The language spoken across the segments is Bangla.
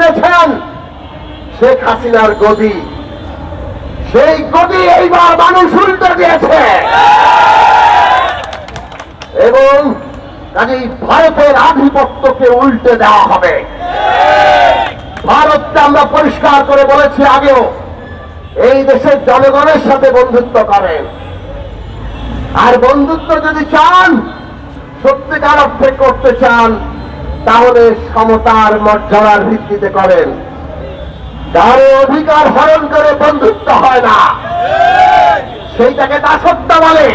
এনেছেন শেখ হাসিনার গদি, সেই গদি এইবার মানুষ উল্টে দিয়েছে এবং কাজেই ভারতের আধিপত্যকে উল্টে দেওয়া হবে। ভারতকে আমরা পরিষ্কার করে বলেছি আগেও, এই দেশের জনগণের সাথে বন্ধুত্ব করেন, আর বন্ধুত্ব যদি চান, সত্যিকার অর্থে করতে চান, তাহলে সমতার মর্যাদার ভিত্তিতে করেন। কারো অধিকার হরণ করে বন্ধুত্ব হয় না, সেইটাকে দাসত্ব বলে।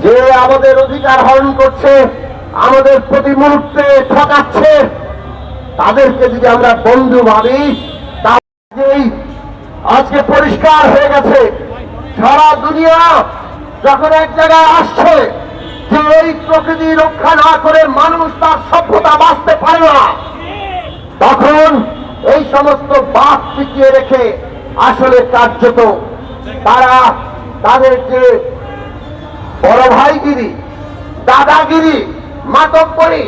যে আমাদের অধিকার হরণ করছে, আমাদের প্রতি মুহূর্তে ঠকাচ্ছে, তাদেরকে যদি আমরা বন্ধু ভাবি, তাহলে আজকে পরিষ্কার হয়ে গেছে সারা দুনিয়া যখন এক জায়গায় আসছে যে এই প্রকৃতি রক্ষা না করে মানুষ তার সভ্যতা বাঁচতে পারে না, তখন এই সমস্ত বাদ টিকিয়ে রেখে আসলে কার্যত তারা তাদের যে বড় ভাইগিরি, দাদাগিরি, মাতব্বরি,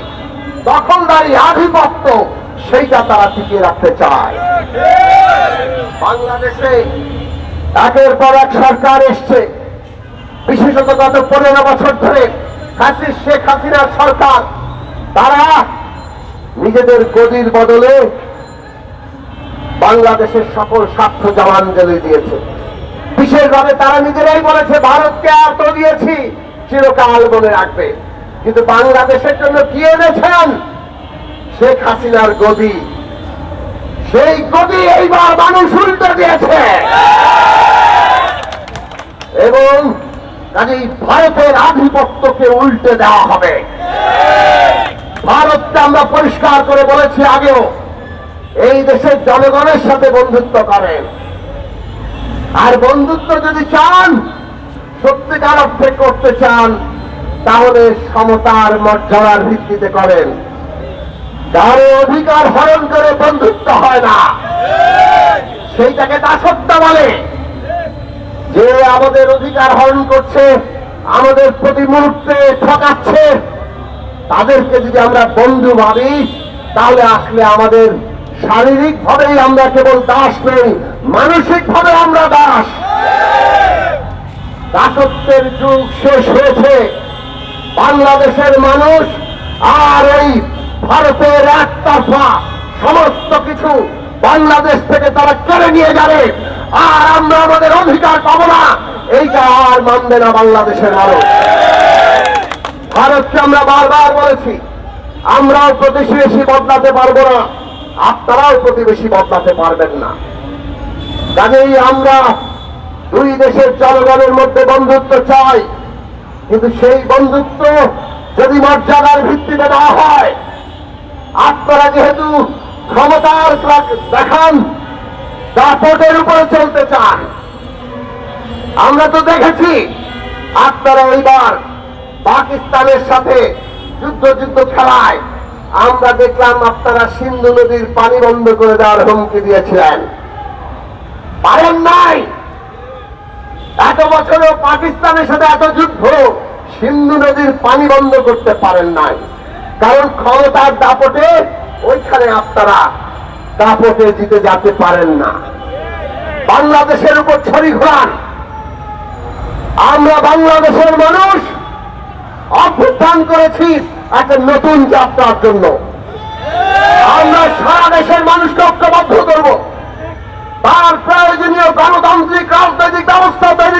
দখলদারি, আধিপত্য, সেইটা তারা টিকিয়ে রাখতে চায়। বাংলাদেশে একের পর এক সরকার এসছে, বিশেষত গত 15 বছর ধরে শেখ হাসিনার সরকার, তারা নিজেদের গদির বদলে বাংলাদেশের সকল স্বার্থ জলাঞ্জলি দিয়েছে। বিশেষভাবে তারা নিজেরাই বলেছে ভারতকে এত দিয়েছি, চিরকাল মনে রাখবে। কিন্তু বাংলাদেশের জন্য কি এনেছেন? শেখ হাসিনার গদি, সেই গদি এইবার মানুষ উল্টে দিয়েছে এবং কাজেই ভারতের আধিপত্যকে উল্টে দেওয়া হবে। ভারতকে আমরা পরিষ্কার করে বলেছি আগেও, এই দেশের জনগণের সাথে বন্ধুত্ব করেন, আর বন্ধুত্ব যদি চান, সত্যিকার অর্থে করতে চান, তাহলে সমতার মর্যাদার ভিত্তিতে করেন। কারো অধিকার হরণ করে বন্ধুত্ব হয় না, সেইটাকে দাসত্ব বলে। যে আমাদের অধিকার হরণ করছে, আমাদের প্রতি মুহূর্তে ঠকাচ্ছে, তাদেরকে যদি আমরা বন্ধু ভাবি, তাহলে আসলে আমাদের শারীরিক ভাবেই আমরা কেবল দাস নই, মানসিক ভাবে আমরা দাস। দাসত্বের যুগ শেষ হয়েছে। বাংলাদেশের মানুষ আর এই ভারতের একতরফা সমস্ত কিছু বাংলাদেশ থেকে তারা কেড়ে নিয়ে যাবে, আর আমরা আমাদের অধিকার পাবো না, এইটা আর মানবে না বাংলাদেশের মানুষ। ভারতকে আমরা বারবার বলেছি, আমরাও প্রতিবেশী বদলাতে পারবো না, আপনারাও প্রতিবেশী বদলাতে পারবেন না। কাজেই আমরা দুই দেশের জনগণের মধ্যে বন্ধুত্ব চাই, কিন্তু সেই বন্ধুত্ব যদি মর্যাদার ভিত্তিতে দেওয়া হয়, আপনারা যেহেতু ক্ষমতার দেখান, দাপটের উপরে চলতে চান। আমরা তো দেখেছি আপনারা এইবার পাকিস্তানের সাথে যুদ্ধ খেলায় আমরা দেখলাম আপনারা সিন্ধু নদীর পানি বন্ধ করে দেওয়ার হুমকি দিয়েছিলেন, পারেন নাই। এত বছরও পাকিস্তানের সাথে এত যুদ্ধ, সিন্ধু নদীর পানি বন্ধ করতে পারেন নাই, কারণ ক্ষমতার দাপটে ওইখানে আপনারা দাপটে জিতে যেতে পারেন না। বাংলাদেশের উপর ছড়ি ঘোরান। আমরা বাংলাদেশের মানুষ অভ্যুত্থান করেছি একটা নতুন যাত্রার জন্য। আমরা সারা দেশের মানুষকে ঐক্যবদ্ধ করব, তার প্রয়োজনীয় গণতান্ত্রিক রাজনৈতিক ব্যবস্থা তৈরি